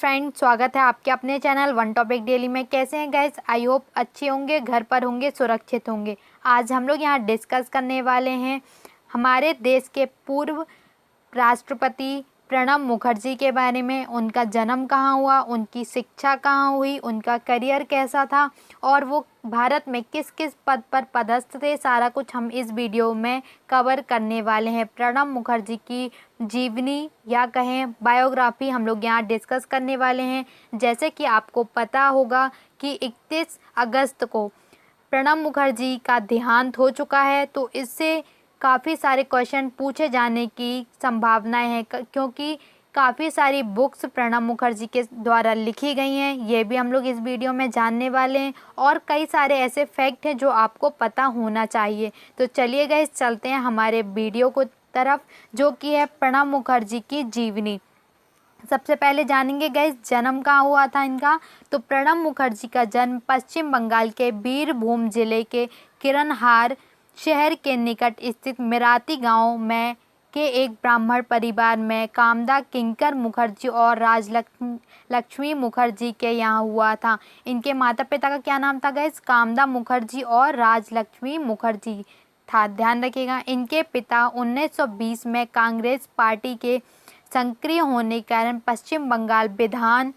Friend, स्वागत है आपके अपने चैनल वन टॉपिक डेली में। कैसे हैं गाइस? आई होप अच्छे होंगे, घर पर होंगे, सुरक्षित होंगे। आज हम लोग यहाँ डिस्कस करने वाले हैं हमारे देश के पूर्व राष्ट्रपति प्रणब मुखर्जी के बारे में। उनका जन्म कहाँ हुआ, उनकी शिक्षा कहाँ हुई, उनका करियर कैसा था और वो भारत में किस किस पद पर पदस्थ थे, सारा कुछ हम इस वीडियो में कवर करने वाले हैं। प्रणब मुखर्जी की जीवनी या कहें बायोग्राफी हम लोग यहाँ डिस्कस करने वाले हैं। जैसे कि आपको पता होगा कि 31 अगस्त को प्रणब मुखर्जी का देहांत हो चुका है, तो इससे काफ़ी सारे क्वेश्चन पूछे जाने की संभावनाएं हैं, क्योंकि काफ़ी सारी बुक्स प्रणब मुखर्जी के द्वारा लिखी गई हैं। ये भी हम लोग इस वीडियो में जानने वाले हैं और कई सारे ऐसे फैक्ट हैं जो आपको पता होना चाहिए। तो चलिए गाइस, चलते हैं हमारे वीडियो को तरफ, जो कि है प्रणब मुखर्जी की जीवनी। सबसे पहले जानेंगे गाइस जन्म कहाँ हुआ था इनका। तो प्रणब मुखर्जी का जन्म पश्चिम बंगाल के बीरभूम जिले के किरणहार शहर के निकट स्थित मिराती गांव में के एक ब्राह्मण परिवार में कामदा किंकर मुखर्जी और राजलक्ष्मी मुखर्जी के यहाँ हुआ था। इनके माता पिता का क्या नाम था गाइस? कामदा मुखर्जी और राजलक्ष्मी मुखर्जी था, ध्यान रखिएगा। इनके पिता 1920 में कांग्रेस पार्टी के सक्रिय होने के कारण पश्चिम बंगाल विधान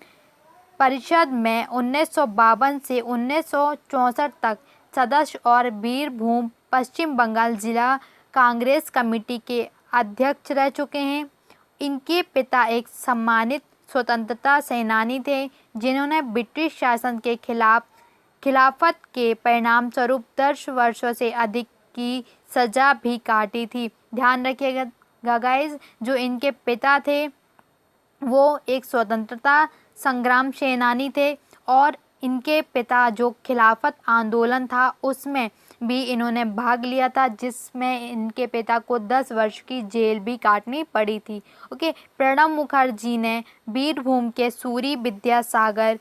परिषद में 1952 से 1964 तक सदस्य और बीरभूम पश्चिम बंगाल जिला कांग्रेस कमेटी के अध्यक्ष रह चुके हैं। इनके पिता एक सम्मानित स्वतंत्रता सेनानी थे, जिन्होंने ब्रिटिश शासन के खिलाफत के परिणाम स्वरूप 10 वर्षों से अधिक की सजा भी काटी थी। ध्यान रखिएगा गाइस, जो इनके पिता थे वो एक स्वतंत्रता संग्राम सेनानी थे और इनके पिता जो खिलाफत आंदोलन था उसमें भी इन्होंने भाग लिया था, जिसमें इनके पिता को 10 वर्ष की जेल भी काटनी पड़ी थी। ओके, प्रणब मुखर्जी ने बीरभूम के सूरी विद्यासागर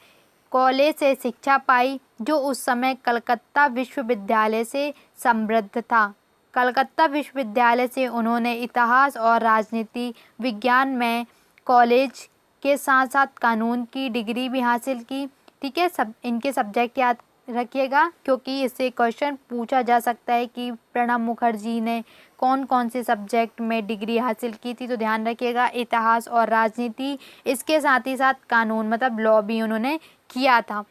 कॉलेज से शिक्षा पाई, जो उस समय कलकत्ता विश्वविद्यालय से समृद्ध था। कलकत्ता विश्वविद्यालय से उन्होंने इतिहास और राजनीति विज्ञान में कॉलेज के साथ साथ कानून की डिग्री भी हासिल की। ठीक है, सब इनके सब्जेक्ट याद रखिएगा, क्योंकि इससे क्वेश्चन पूछा जा सकता है कि प्रणब मुखर्जी ने कौन कौन से सब्जेक्ट में डिग्री हासिल की थी। तो ध्यान रखिएगा, इतिहास और राजनीति, इसके साथ ही साथ कानून मतलब लॉ भी उन्होंने किया था।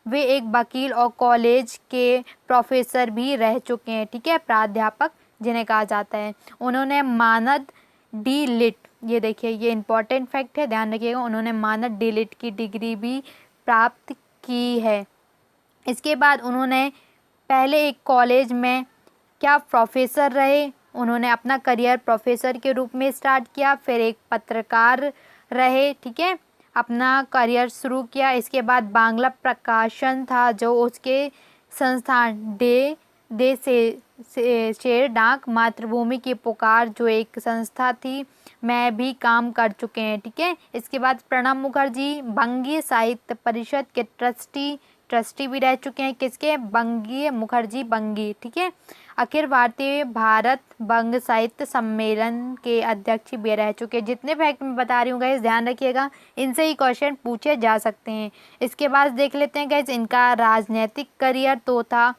वे एक वकील और कॉलेज के प्रोफेसर भी रह चुके हैं। ठीक है, प्राध्यापक जिन्हें कहा जाता है। उन्होंने मानद डी लिट, ये देखिए ये इंपॉर्टेंट फैक्ट है, ध्यान रखिएगा, उन्होंने मानद डी लिट की डिग्री भी प्राप्त की है। इसके बाद उन्होंने पहले एक कॉलेज में क्या प्रोफेसर रहे, उन्होंने अपना करियर प्रोफेसर के रूप में स्टार्ट किया, फिर एक पत्रकार रहे। ठीक है, अपना करियर शुरू किया। इसके बाद बांग्ला प्रकाशन था जो उसके संस्थान दे से शेर डाक मातृभूमि की पुकार जो एक संस्था थी में भी काम कर चुके हैं। ठीक है, इसके बाद प्रणब मुखर्जी बंगीय साहित्य परिषद के ट्रस्टी भी रह चुके हैं। किसके? बंगीय मुखर्जी बंगी। ठीक है, अखिल भारतीय भारत बंग साहित्य सम्मेलन के अध्यक्ष भी रह चुके हैं। जितने फैक्ट मैं बता रही हूँ गाइस, ध्यान रखिएगा, इनसे ही क्वेश्चन पूछे जा सकते हैं। इसके बाद देख लेते हैं गाइस इनका राजनीतिक करियर तो था।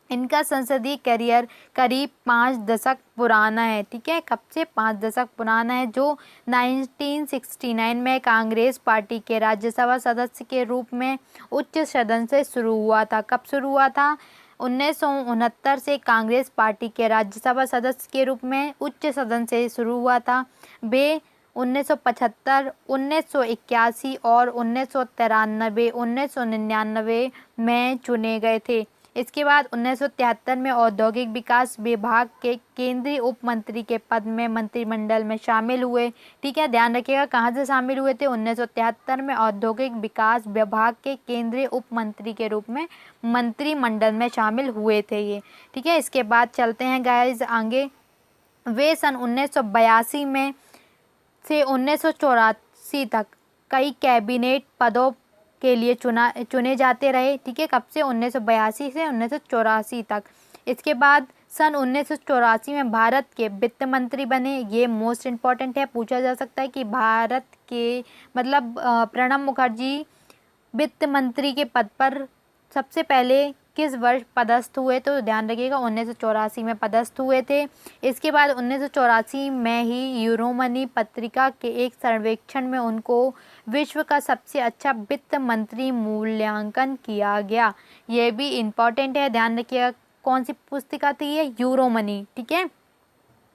इनका संसदीय करियर करीब 5 दशक पुराना है। ठीक है, कब से? 5 दशक पुराना है, जो 1969 में कांग्रेस पार्टी के राज्यसभा सदस्य के रूप में उच्च सदन से शुरू हुआ था। कब शुरू हुआ था? 1969 से कांग्रेस पार्टी के राज्यसभा सदस्य के रूप में उच्च सदन से शुरू हुआ था। वे 1975, 1981 और 1993, 1999 में चुने गए थे। इसके बाद 1973 में औद्योगिक विकास विभाग के केंद्रीय उप मंत्री के पद में मंत्रिमंडल में शामिल हुए। ठीक है, ध्यान रखिएगा कहाँ से शामिल हुए थे? 1973 में औद्योगिक विकास विभाग के केंद्रीय उप मंत्री के रूप में मंत्रिमंडल में शामिल हुए थे ये। ठीक है, इसके बाद चलते हैं गाइस आगे। वे सन 1982 में से 1984 तक कई कैबिनेट पदों के लिए चुने जाते रहे। ठीक है, कब से? 1982 से 1984 तक। इसके बाद सन 1984 में भारत के वित्त मंत्री बने। ये मोस्ट इम्पॉर्टेंट है, पूछा जा सकता है कि भारत के मतलब प्रणब मुखर्जी वित्त मंत्री के पद पर सबसे पहले किस वर्ष पदस्थ हुए, तो ध्यान रखिएगा 1984 में पदस्थ हुए थे। इसके बाद 1984 में ही यूरोमनी पत्रिका के एक सर्वेक्षण में उनको विश्व का सबसे अच्छा वित्त मंत्री मूल्यांकन किया गया। ये भी इम्पॉर्टेंट है, ध्यान रखिएगा। कौन सी पुस्तिका थी ये? यूरोमनी, ठीक है।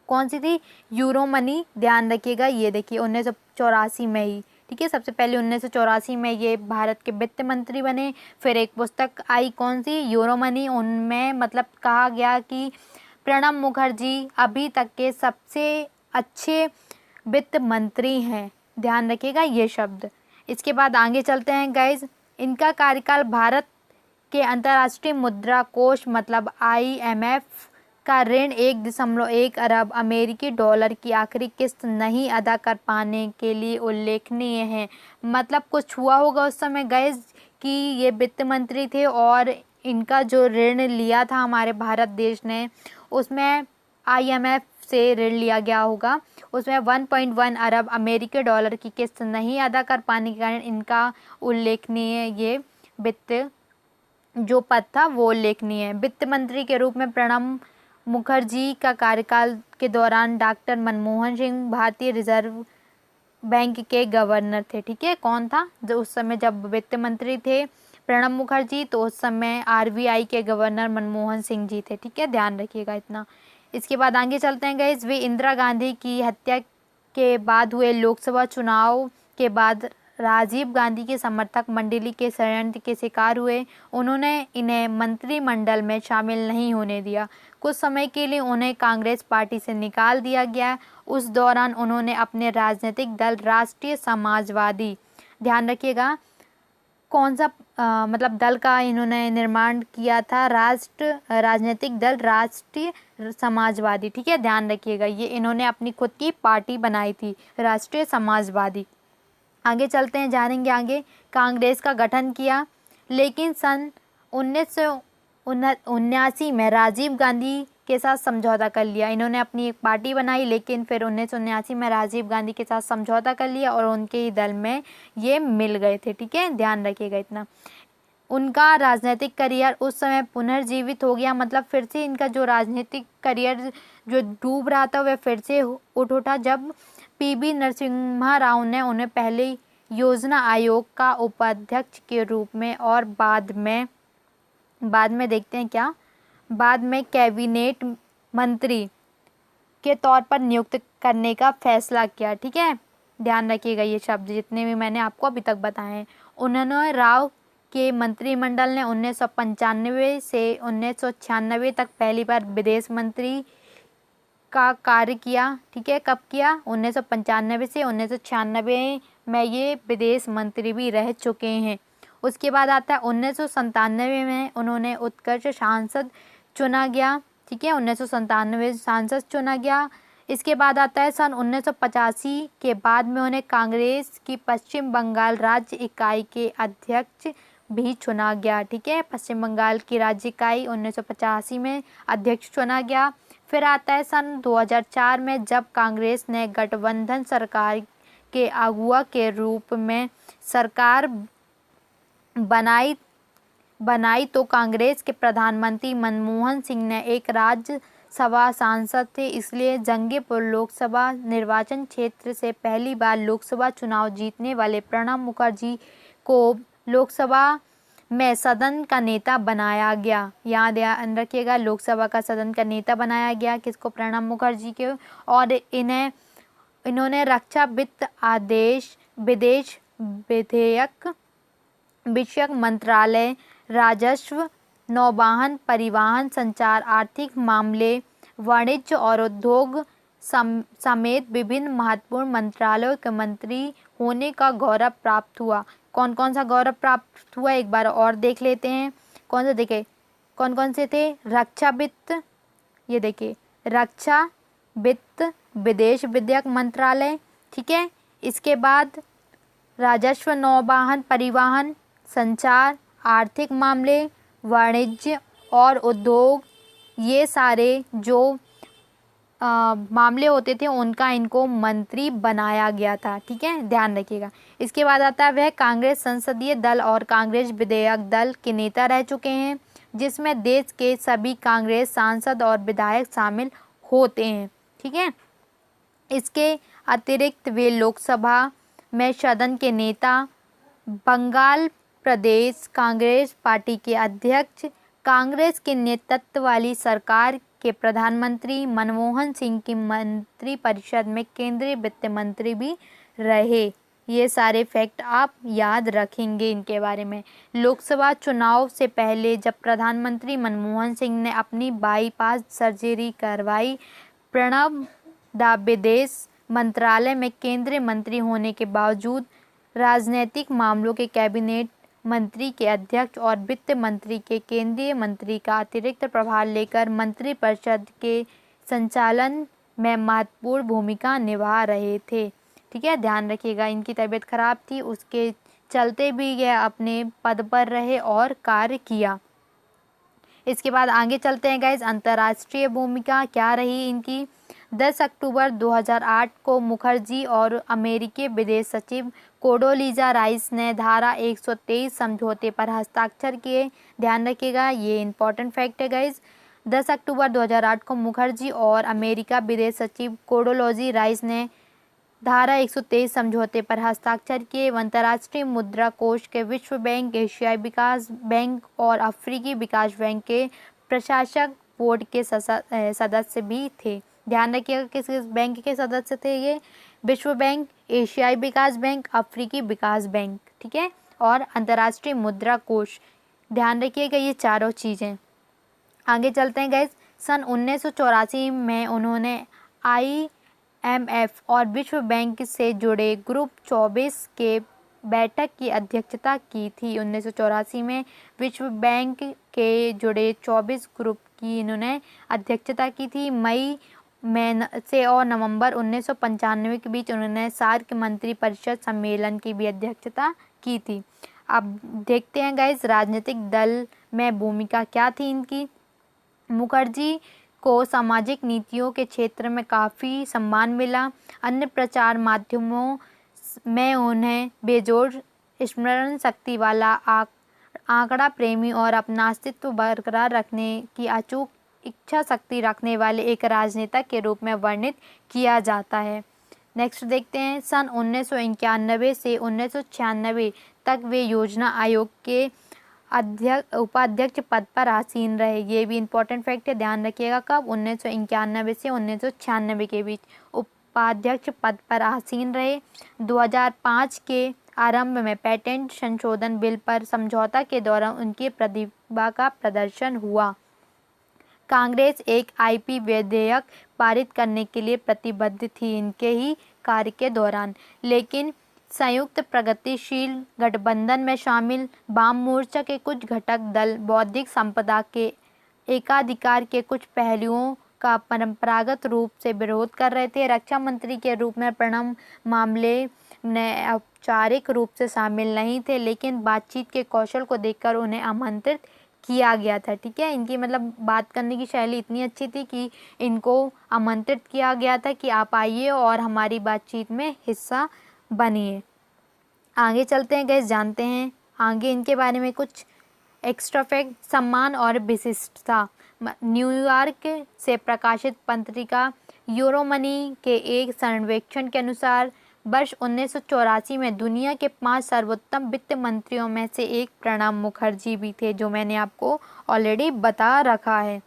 कौन सी थी? यूरोमनी, ध्यान रखिएगा। ये देखिए 1984 में ही, ठीक है। सबसे पहले 1984 में ये भारत के वित्त मंत्री बने। फिर एक पुस्तक आई, कौन सी? यूरोमनी। उनमें मतलब कहा गया कि प्रणब मुखर्जी अभी तक के सबसे अच्छे वित्त मंत्री हैं, ध्यान रखिएगा ये शब्द। इसके बाद आगे चलते हैं गाइज। इनका कार्यकाल भारत के अंतर्राष्ट्रीय मुद्रा कोष मतलब IMF का ऋण 1.1 अरब अमेरिकी डॉलर की आखिरी किस्त नहीं अदा कर पाने के लिए उल्लेखनीय है। मतलब कुछ हुआ होगा उस समय गाइज कि ये वित्त मंत्री थे और इनका जो ऋण लिया था हमारे भारत देश ने, उसमें IMF से ऋण लिया गया होगा, उसमें 1.1 अरब अमेरिकी डॉलर की किस्त नहीं अदा कर पाने के कारण इनका उल्लेखनीय ये वित्त जो पद था वो उल्लेखनीय है। वित्त मंत्री के रूप में प्रणब मुखर्जी का कार्यकाल के दौरान डॉक्टर मनमोहन सिंह भारतीय रिजर्व बैंक के गवर्नर थे, ठीक है। कौन था? जो उस समय जब वित्त मंत्री थे प्रणब मुखर्जी, तो उस समय RBI के गवर्नर मनमोहन सिंह जी थे, ठीक है। ध्यान रखिएगा इतना। इसके बाद आगे चलते हैं गाइस। वे इंदिरा गांधी की हत्या के बाद हुए लोकसभा चुनाव के बाद राजीव गांधी के समर्थक मंडली के षड्यंत्र के शिकार हुए। उन्होंने इन्हें मंत्रिमंडल में शामिल नहीं होने दिया। कुछ समय के लिए उन्हें कांग्रेस पार्टी से निकाल दिया गया। उस दौरान उन्होंने अपने राजनीतिक दल राष्ट्रीय समाजवादी, ध्यान रखिएगा कौन सा मतलब दल का इन्होंने निर्माण किया था? राजनीतिक दल राष्ट्रीय समाजवादी, ठीक है। ध्यान रखिएगा ये इन्होंने अपनी खुद की पार्टी बनाई थी, राष्ट्रीय समाजवादी। आगे चलते हैं, जानेंगे आगे। कांग्रेस का गठन किया, लेकिन सन 1979 में राजीव गांधी के साथ समझौता कर लिया। इन्होंने अपनी एक पार्टी बनाई, लेकिन फिर 1979 में राजीव गांधी के साथ समझौता कर लिया और उनके ही दल में ये मिल गए थे, ठीक है। ध्यान रखिएगा इतना। उनका राजनीतिक करियर उस समय पुनर्जीवित हो गया, मतलब फिर से इनका जो राजनीतिक करियर जो डूब रहा था वह फिर से उठ उठा जब PV नरसिम्हा राव ने उन्हें पहले योजना आयोग का उपाध्यक्ष के रूप में और बाद में देखते हैं क्या, बाद में कैबिनेट मंत्री के तौर पर नियुक्त करने का फैसला किया, ठीक है। ध्यान रखिएगा ये शब्द जितने भी मैंने आपको अभी तक बताए हैं। उन्होंने राव के मंत्रिमंडल ने 1995 से 1996 तक पहली बार विदेश मंत्री का कार्य किया, ठीक है। कब किया? 1995 से 1996 में ये विदेश मंत्री भी रह चुके हैं। उसके बाद आता है 1997 में उन्होंने उत्कर्ष सांसद चुना गया, ठीक है। 1997 सांसद चुना गया। इसके बाद आता है सन 1985 के बाद में उन्हें कांग्रेस की पश्चिम बंगाल राज्य इकाई के अध्यक्ष भी चुना गया, ठीक है। पश्चिम बंगाल की राज्य इकाई 1985 में अध्यक्ष चुना गया। फिर आता है सन 2004 में जब कांग्रेस ने गठबंधन सरकार के अगुवा के रूप में सरकार बनाई तो कांग्रेस के प्रधानमंत्री मनमोहन सिंह ने एक राज्यसभा सांसद थे, इसलिए जंगीपुर लोकसभा निर्वाचन क्षेत्र से पहली बार लोकसभा चुनाव जीतने वाले प्रणब मुखर्जी को लोकसभा में सदन का नेता बनाया गया। यहाँ ध्यान रखिएगा लोकसभा का सदन का नेता बनाया गया किसको? प्रणब मुखर्जी के। और इन्होंने रक्षा, वित्त, आदेश, विदेश विधेयक, विषयक मंत्रालय, राजस्व, नौवहन, परिवहन, संचार, आर्थिक मामले, वाणिज्य और उद्योग समेत विभिन्न महत्वपूर्ण मंत्रालयों के मंत्री होने का गौरव प्राप्त हुआ। कौन कौन सा गौरव प्राप्त हुआ एक बार और देख लेते हैं। कौन से देखे? कौन कौन से थे? रक्षा, वित्त, ये देखिए रक्षा, वित्त, विदेश विधेयक मंत्रालय, ठीक है। इसके बाद राजस्व, नौवहन, परिवहन, संचार, आर्थिक मामले, वाणिज्य और उद्योग ये सारे जो मामले होते थे उनका इनको मंत्री बनाया गया था। ठीक है, ध्यान रखिएगा। इसके बाद आता है वह कांग्रेस संसदीय दल और कांग्रेस विधायक दल के नेता रह चुके हैं, जिसमें देश के सभी कांग्रेस सांसद और विधायक शामिल होते हैं। ठीक है, इसके अतिरिक्त वे लोकसभा में सदन के नेता, बंगाल प्रदेश कांग्रेस पार्टी के अध्यक्ष, कांग्रेस के नेतृत्व वाली सरकार के प्रधानमंत्री, मनमोहन सिंह की मंत्रिपरिषद में केंद्रीय वित्त मंत्री भी रहे। ये सारे फैक्ट आप याद रखेंगे इनके बारे में। लोकसभा चुनाव से पहले जब प्रधानमंत्री मनमोहन सिंह ने अपनी बाईपास सर्जरी करवाई, प्रणब दा विदेश मंत्रालय में केंद्रीय मंत्री होने के बावजूद राजनीतिक मामलों के कैबिनेट मंत्री के अध्यक्ष और वित्त मंत्री के केंद्रीय मंत्री का अतिरिक्त प्रभार लेकर मंत्रिपरिषद के संचालन में महत्वपूर्ण भूमिका निभा रहे थे। ठीक है, ध्यान रखिएगा। इनकी तबीयत खराब थी, उसके चलते भी यह अपने पद पर रहे और कार्य किया। इसके बाद आगे चलते हैं गाइस। अंतर्राष्ट्रीय भूमिका क्या रही इनकी। 10 अक्टूबर 2008 को मुखर्जी और अमेरिकी विदेश सचिव कोडोलीजा राइस ने धारा 123 समझौते पर हस्ताक्षर किए। ध्यान रखिएगा, ये इंपॉर्टेंट फैक्ट है गाइस। 10 अक्टूबर 2008 को मुखर्जी और अमेरिका विदेश सचिव कोडोलीजा राइस ने धारा 123 समझौते पर हस्ताक्षर किए। अंतर्राष्ट्रीय मुद्रा कोष के विश्व बैंक, एशियाई विकास बैंक और अफ्रीकी विकास बैंक के प्रशासक बोर्ड के सदस्य भी थे। ध्यान रखिएगा किस किस बैंक के सदस्य थे ये। विश्व बैंक, एशियाई विकास बैंक, अफ्रीकी विकास बैंक। ठीक है, और अंतर्राष्ट्रीय मुद्रा कोष। ध्यान रखिएगा ये चारों चीज़ें। आगे चलते हैं गाइस। सन 1984 में उन्होंने IMF और विश्व बैंक से जुड़े ग्रुप 24 के बैठक की अध्यक्षता की थी। 1984 में विश्व बैंक के जुड़े 24 ग्रुप की इन्होंने अध्यक्षता की थी। मई में से और नवंबर 1995 के बीच उन्होंने सार्क मंत्रिपरिषद सम्मेलन की भी अध्यक्षता की थी। अब देखते हैं गाइस राजनीतिक दल में भूमिका क्या थी इनकी। मुखर्जी को सामाजिक नीतियों के क्षेत्र में काफ़ी सम्मान मिला। अन्य प्रचार माध्यमों में उन्हें बेजोड़ स्मरण शक्ति वाला, आंकड़ा प्रेमी और अपना अस्तित्व बरकरार रखने की अचूक इच्छा शक्ति रखने वाले एक राजनेता के रूप में वर्णित किया जाता है। नेक्स्ट देखते हैं। सन 1991 से 1996 तक वे योजना आयोग के उपाध्यक्ष पद पर आसीन रहे। ये भी इम्पोर्टेंट फैक्ट है, ध्यान रखिएगा। कब? 1991 से 1996 के बीच उपाध्यक्ष पद पर आसीन रहे। 2005 के आरंभ में पेटेंट संशोधन बिल पर समझौता के दौरान उनकी प्रतिभा का प्रदर्शन हुआ। कांग्रेस एक IP विधेयक पारित करने के लिए प्रतिबद्ध थी इनके ही कार्य के दौरान, लेकिन संयुक्त प्रगतिशील गठबंधन में शामिल वाम मोर्चा के कुछ घटक दल बौद्धिक संपदा के एकाधिकार के कुछ पहलुओं का परंपरागत रूप से विरोध कर रहे थे। रक्षा मंत्री के रूप में प्रणब मामले में औपचारिक रूप से शामिल नहीं थे, लेकिन बातचीत के कौशल को देखकर उन्हें आमंत्रित किया गया था। ठीक है, इनकी मतलब बात करने की शैली इतनी अच्छी थी कि इनको आमंत्रित किया गया था कि आप आइए और हमारी बातचीत में हिस्सा बनिए। आगे चलते हैं गाइस, जानते हैं आगे इनके बारे में कुछ एक्स्ट्रा फैक्ट। सम्मान और विशिष्टता। न्यूयॉर्क से प्रकाशित पत्रिका यूरोमनी के एक सर्वेक्षण के अनुसार वर्ष 1984 में दुनिया के 5 सर्वोत्तम वित्त मंत्रियों में से एक प्रणब मुखर्जी भी थे, जो मैंने आपको ऑलरेडी बता रखा है।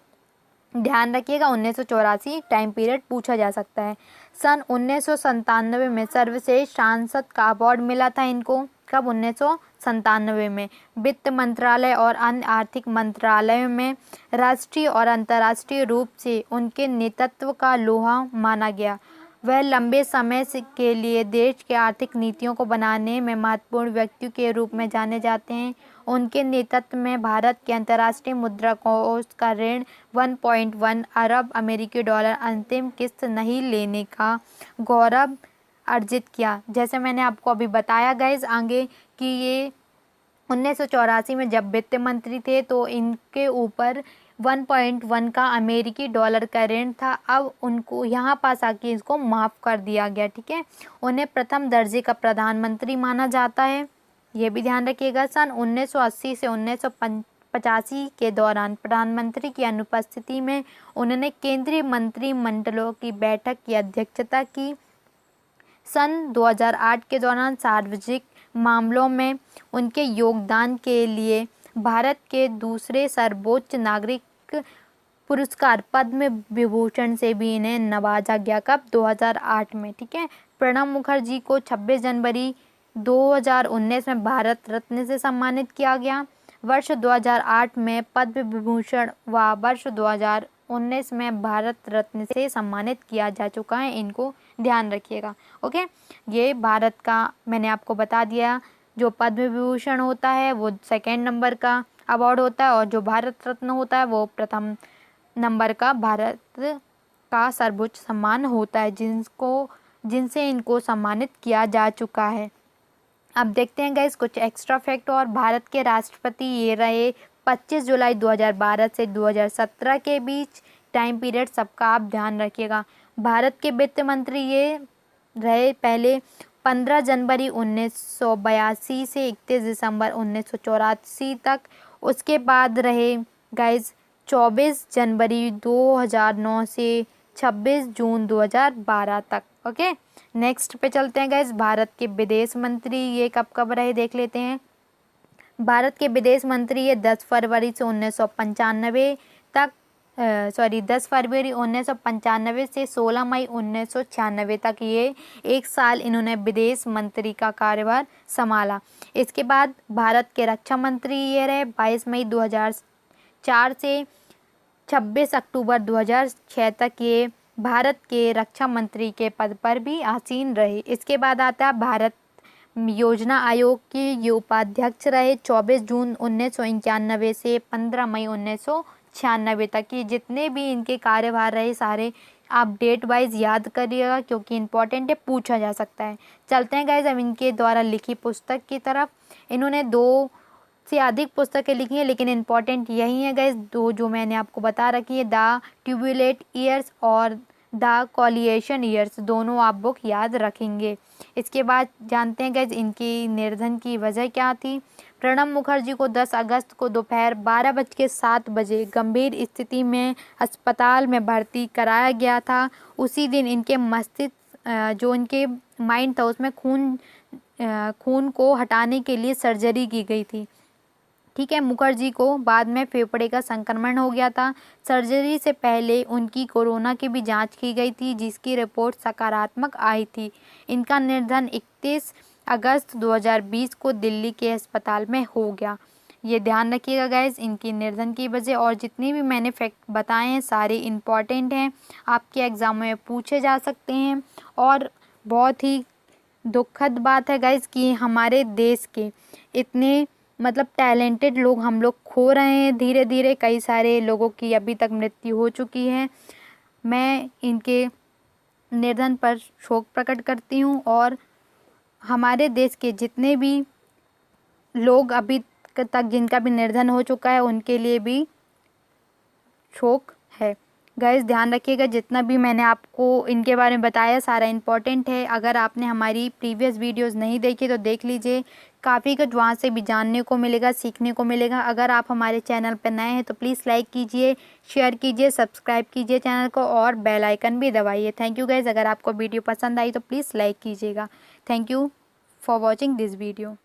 ध्यान रखिएगा 1984 टाइम पीरियड पूछा जा सकता है। सन 1997 में सर्वश्रेष्ठ सांसद का अवार्ड मिला था इनको। कब? 1997 में। वित्त मंत्रालय और अन्य आर्थिक मंत्रालयों में राष्ट्रीय और अंतर्राष्ट्रीय रूप से उनके नेतृत्व का लोहा माना गया। वह लंबे समय के लिए देश के आर्थिक नीतियों को बनाने में महत्वपूर्ण व्यक्ति के रूप में जाने जाते हैं। उनके नेतृत्व में भारत के अंतर्राष्ट्रीय मुद्रा कोष का ऋण 1.1 अरब अमेरिकी डॉलर अंतिम किस्त नहीं लेने का गौरव अर्जित किया। जैसे मैंने आपको अभी बताया गाइस आगे कि ये 1984 में जब वित्त मंत्री थे तो इनके ऊपर 1.1 का अमेरिकी डॉलर का ऋण था। अब उनको यहाँ पास आके इसको माफ़ कर दिया गया। ठीक है, उन्हें प्रथम दर्जे का प्रधानमंत्री माना जाता है, ये भी ध्यान रखिएगा। सन 1980 से 1985 के दौरान प्रधानमंत्री की अनुपस्थिति में उन्होंने केंद्रीय मंत्रिमंडलों की बैठक की अध्यक्षता की। सन 2008 के दौरान सार्वजनिक मामलों में उनके योगदान के लिए भारत के दूसरे सर्वोच्च नागरिक पुरस्कार पद्म विभूषण से भी इन्हें नवाजा गया। कब? 2008 में। ठीक है, प्रणब मुखर्जी को 26 जनवरी 2019 में भारत रत्न से सम्मानित किया गया। वर्ष 2008 में पद्म विभूषण व वर्ष 2019 में भारत रत्न से सम्मानित किया जा चुका है, इनको ध्यान रखिएगा। ओके, ये भारत का मैंने आपको बता दिया। जो पद्म विभूषण होता है वो सेकेंड नंबर का अवार्ड होता है और जो भारत रत्न होता है वो प्रथम नंबर का भारत का सर्वोच्च सम्मान होता है, जिनसे इनको सम्मानित किया जा चुका है। अब देखते हैं गाइस कुछ एक्स्ट्रा फैक्ट। और भारत के राष्ट्रपति ये रहे 25 जुलाई 2012 से 2017 के बीच टाइम पीरियड सबका आप ध्यान रखिएगा। भारत के वित्त मंत्री ये रहे पहले 15 जनवरी 1982 से 31 दिसंबर 1984 तक। उसके बाद रहे गाइस 24 जनवरी 2009 से 26 जून 2012 तक। ओके, नेक्स्ट पे चलते हैं गाइस। भारत के विदेश मंत्री ये कब कब रहे देख लेते हैं। भारत के विदेश मंत्री ये 10 फरवरी से 1995 तक 10 फरवरी 1995 से 16 मई 1996 तक, ये एक साल इन्होंने विदेश मंत्री का कार्यभार संभाला। इसके बाद भारत के रक्षा मंत्री ये रहे 22 मई 2004 से 26 अक्टूबर 2006 तक, ये भारत के रक्षा मंत्री के पद पर भी आसीन रहे। इसके बाद आता है भारत योजना आयोग के ये उपाध्यक्ष रहे 24 जून 1991 से 15 मई 1996 तक। ये जितने भी इनके कार्यभार रहे सारे आप डेट वाइज याद करिएगा क्योंकि इम्पोर्टेंट है, पूछा जा सकता है। चलते हैं गाइज अब इनके द्वारा लिखी पुस्तक की तरफ। इन्होंने 2 से अधिक पुस्तकें लिखी हैं लेकिन इम्पॉर्टेंट यही है गाइज 2 जो मैंने आपको बता रखी है, द ट्यूबुलेट ईयर्स और द कॉलिएशन ईयर्स, दोनों आप बुक याद रखेंगे। इसके बाद जानते हैं गाइज इनकी निर्धन की वजह क्या थी। प्रणब मुखर्जी को 10 अगस्त को दोपहर 12:07 बजे गंभीर स्थिति में अस्पताल में भर्ती कराया गया था। उसी दिन इनके मस्तिष्क जो इनके माइंड था उसमें खून को हटाने के लिए सर्जरी की गई थी। ठीक है, मुखर्जी को बाद में फेफड़े का संक्रमण हो गया था। सर्जरी से पहले उनकी कोरोना की भी जांच की गई थी जिसकी रिपोर्ट सकारात्मक आई थी। इनका निधन 31 अगस्त 2020 को दिल्ली के अस्पताल में हो गया। ये ध्यान रखिएगा गाइस इनकी निर्धन की वजह। और जितने भी मैंने फैक्ट बताए हैं सारे इम्पॉर्टेंट हैं, आपके एग्ज़ाम में पूछे जा सकते हैं। और बहुत ही दुखद बात है गाइस कि हमारे देश के इतने टैलेंटेड लोग हम लोग खो रहे हैं धीरे धीरे। कई सारे लोगों की अभी तक मृत्यु हो चुकी है। मैं इनके निधन पर शोक प्रकट करती हूँ और हमारे देश के जितने भी लोग अभी तक जिनका भी निधन हो चुका है उनके लिए भी शोक है। गाइस ध्यान रखिएगा जितना भी मैंने आपको इनके बारे में बताया सारा इम्पोर्टेंट है। अगर आपने हमारी प्रीवियस वीडियोस नहीं देखी तो देख लीजिए, काफ़ी कुछ वहाँ से भी जानने को मिलेगा, सीखने को मिलेगा। अगर आप हमारे चैनल पर नए हैं तो प्लीज़ लाइक कीजिए, शेयर कीजिए, सब्सक्राइब कीजिए चैनल को और बेल आइकन भी दबाइए। Thank you guys. अगर आपको वीडियो पसंद आई तो प्लीज़ लाइक कीजिएगा। Thank you for watching this video.